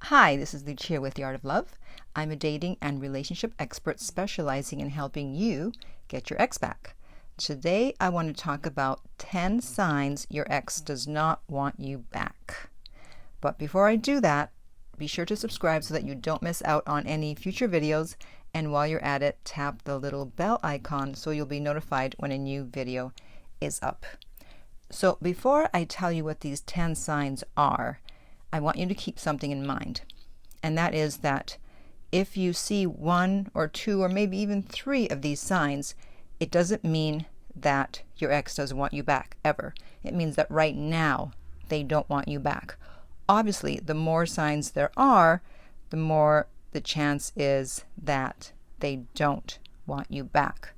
Hi, this is Lucia with The Art of Love. I'm a dating and relationship expert specializing in helping you get your ex back. Today, I want to talk about 10 signs your ex does not want you back. But before I do that, be sure to subscribe so that you don't miss out on any future videos. And while you're at it, tap the little bell icon so you'll be notified when a new video is up. So before I tell you what these 10 signs are, I want you to keep something in mind, and that is that if you see one or two or maybe even three of these signs, it doesn't mean that your ex doesn't want you back ever. It means that right now they don't want you back. Obviously, the more signs there are, the more the chance is that they don't want you back.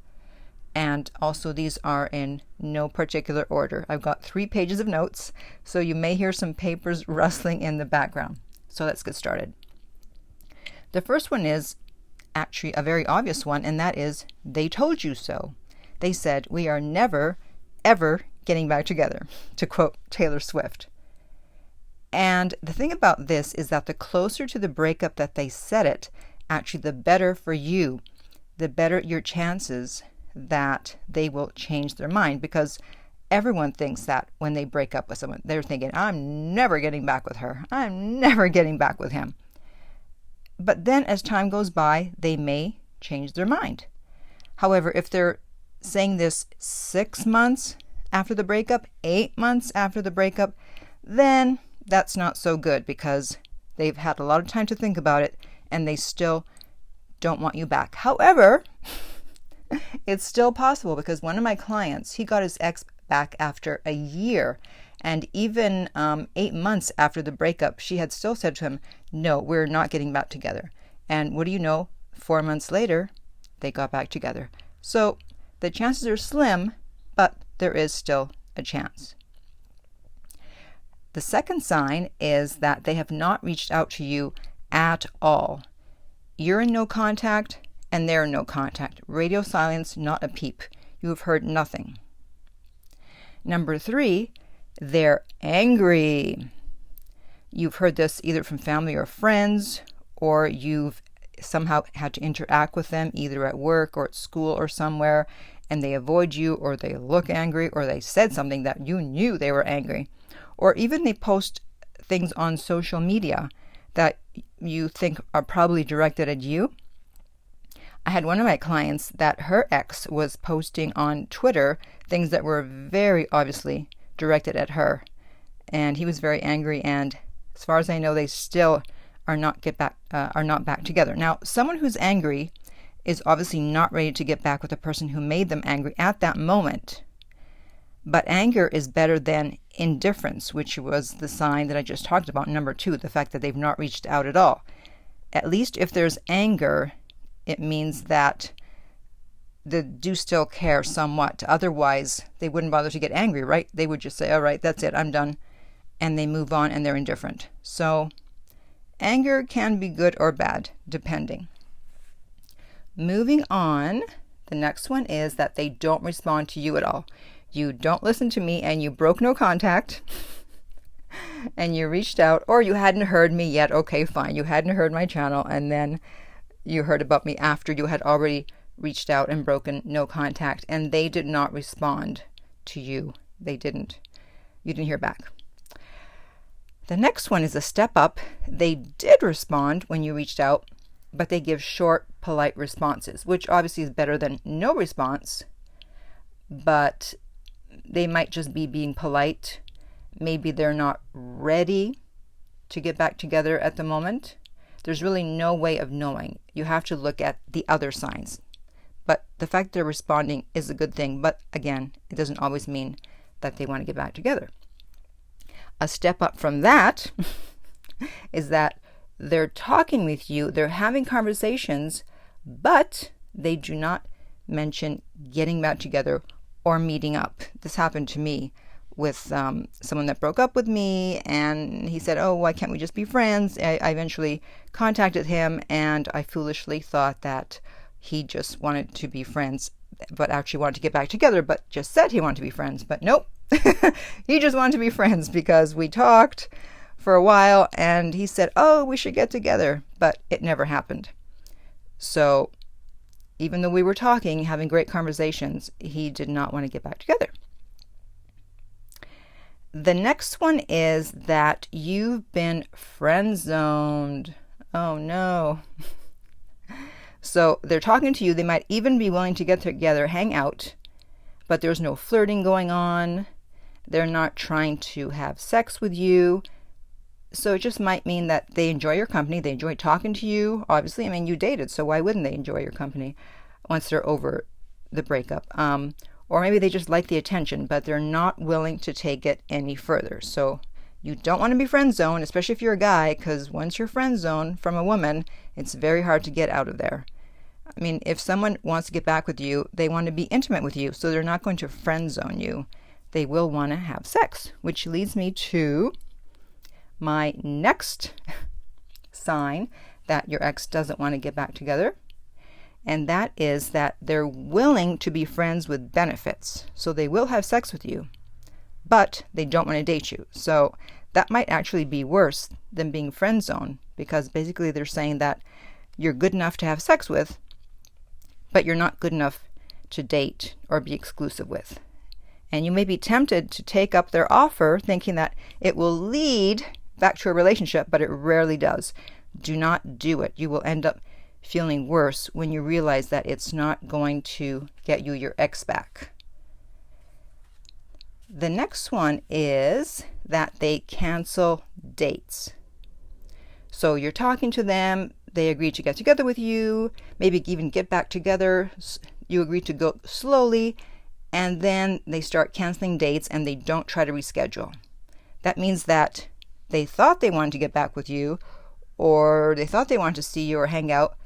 And also, these are in no particular order. I've got 3 pages of notes, so you may hear some papers rustling in the background. So let's get started. The first one is actually a very obvious one, and that is, they told you so. They said, "We are never, ever getting back together," to quote Taylor Swift. And the thing about this is that the closer to the breakup that they said it, actually the better for you, the better your chances that they will change their mind, because everyone thinks that when they break up with someone, they're thinking, "I'm never getting back with her. I'm never getting back with him." But then as time goes by, they may change their mind. However, if they're saying this 6 months after the breakup, 8 months after the breakup, then that's not so good, because they've had a lot of time to think about it and they still don't want you back. However, it's still possible, because one of my clients, he got his ex back after a year, and even 8 months after the breakup, she had still said to him, "No, we're not getting back together." And what do you know? 4 months later, they got back together. So the chances are slim, but there is still a chance. The second sign is that they have not reached out to you at all. You're in no contact, and they're in no contact. Radio silence, not a peep. You have heard nothing. Number 3, they're angry. You've heard this either from family or friends, or you've somehow had to interact with them either at work or at school or somewhere, and they avoid you, or they look angry, or they said something that you knew they were angry. Or even they post things on social media that you think are probably directed at you. I had one of my clients that her ex was posting on Twitter things that were very obviously directed at her, and he was very angry, and as far as I know, they still are not back together. Now, someone who's angry is obviously not ready to get back with the person who made them angry at that moment. But anger is better than indifference, which was the sign that I just talked about, number 2, the fact that they've not reached out at all. At least if there's anger, it means that they do still care somewhat. Otherwise, they wouldn't bother to get angry, right? They would just say, "All right, that's it, I'm done." And they move on, and they're indifferent. So anger can be good or bad, depending. Moving on, the next one is that they don't respond to you at all. You don't listen to me, and you broke no contact, and you reached out, or you hadn't heard me yet. Okay, fine. You hadn't heard my channel, and then you heard about me after you had already reached out and broken no contact, and they did not respond to you. They didn't. You didn't hear back. The next one is a step up. They did respond when you reached out, but they give short, polite responses, which obviously is better than no response, but they might just be being polite. Maybe they're not ready to get back together at the moment. There's really no way of knowing. You have to look at the other signs. But the fact they're responding is a good thing. But again, it doesn't always mean that they want to get back together. A step up from that is that they're talking with you, they're having conversations, but they do not mention getting back together or meeting up. This happened to me with someone that broke up with me, and he said, "Oh, why can't we just be friends?" I eventually contacted him, and I foolishly thought that he just wanted to be friends, but actually wanted to get back together, but just said he wanted to be friends. But nope, he just wanted to be friends, because we talked for a while, and he said, oh, we should get together, but it never happened. So even though we were talking, having great conversations, he did not want to get back together. The next one is that you've been friend zoned. Oh no. So they're talking to you. They might even be willing to get together, hang out, but there's no flirting going on. They're not trying to have sex with you. So it just might mean that they enjoy your company. They enjoy talking to you. Obviously, I mean, you dated, so why wouldn't they enjoy your company once they're over the breakup? Or maybe they just like the attention, but they're not willing to take it any further. So you don't want to be friend zoned, especially if you're a guy, because once you're friend zoned from a woman, it's very hard to get out of there. I mean, if someone wants to get back with you, they want to be intimate with you, so they're not going to friend zone you. They will want to have sex, which leads me to my next sign that your ex doesn't want to get back together. And that is that they're willing to be friends with benefits. So they will have sex with you, but they don't want to date you. So that might actually be worse than being friend zoned, because basically they're saying that you're good enough to have sex with, but you're not good enough to date or be exclusive with. And you may be tempted to take up their offer thinking that it will lead back to a relationship, but it rarely does. Do not do it. You will end up feeling worse when you realize that it's not going to get you your ex back. The next one is that they cancel dates. So you're talking to them, they agree to get together with you, maybe even get back together, you agree to go slowly, and then they start canceling dates and they don't try to reschedule. That means that they thought they wanted to get back with you, or they thought they wanted to see you or hang out,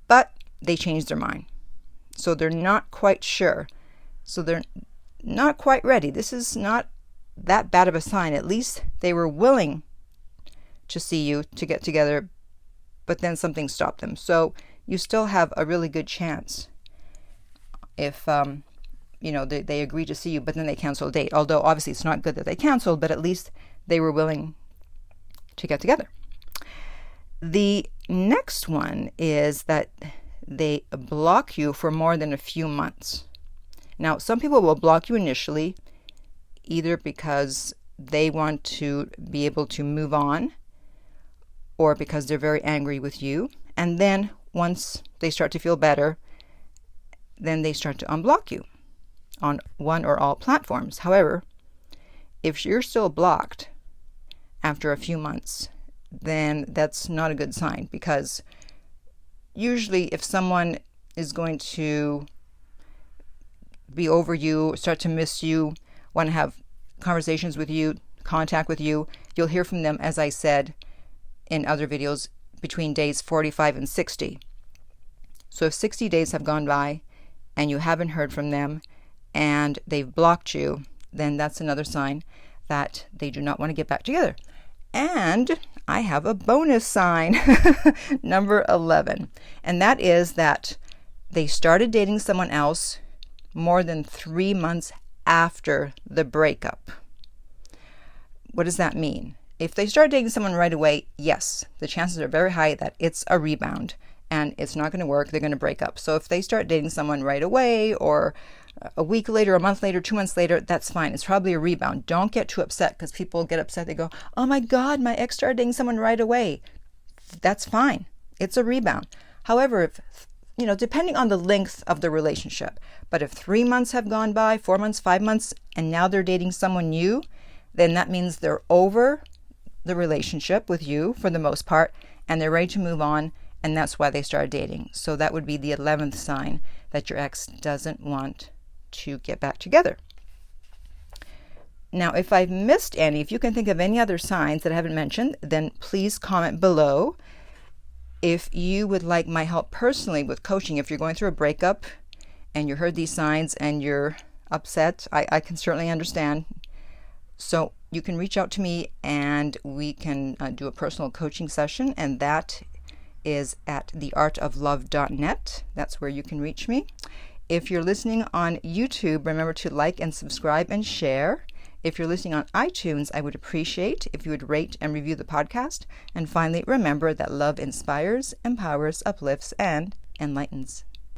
but they changed their mind. So they're not quite sure. So they're not quite ready. This is not that bad of a sign. At least they were willing to see you, to get together, but then something stopped them. So you still have a really good chance if they agree to see you, but then they cancel a date. Although obviously it's not good that they canceled, but at least they were willing to get together. The next one is that they block you for more than a few months. Now, some people will block you initially, either because they want to be able to move on, or because they're very angry with you. And then once they start to feel better, then they start to unblock you on one or all platforms. However, if you're still blocked after a few months, then that's not a good sign, because usually if someone is going to be over you, start to miss you, want to have conversations with you, contact with you, you'll hear from them, as I said in other videos, between days 45 and 60. So if 60 days have gone by and you haven't heard from them and they've blocked you, then that's another sign that they do not want to get back together. And I have a bonus sign, number 11, and that is that they started dating someone else more than 3 months after the breakup. What does that mean? If they start dating someone right away, yes, the chances are very high that it's a rebound and it's not going to work. They're going to break up. So if they start dating someone right away, or a week later, a month later, 2 months later, that's fine. It's probably a rebound. Don't get too upset, because people get upset. They go, oh my God, my ex started dating someone right away. That's fine. It's a rebound. However, if, depending on the length of the relationship, but if 3 months have gone by, 4 months, 5 months, and now they're dating someone new, then that means they're over the relationship with you for the most part, and they're ready to move on, and that's why they started dating. So that would be the 11th sign that your ex doesn't want to get back together. Now, if I've missed any, if you can think of any other signs that I haven't mentioned, then please comment below. If you would like my help personally with coaching, if you're going through a breakup and you heard these signs and you're upset, I can certainly understand. So you can reach out to me and we can do a personal coaching session, and that is at theartoflove.net. That's where you can reach me. If you're listening on YouTube, remember to like and subscribe and share. If you're listening on iTunes, I would appreciate if you would rate and review the podcast. And finally, remember that love inspires, empowers, uplifts, and enlightens.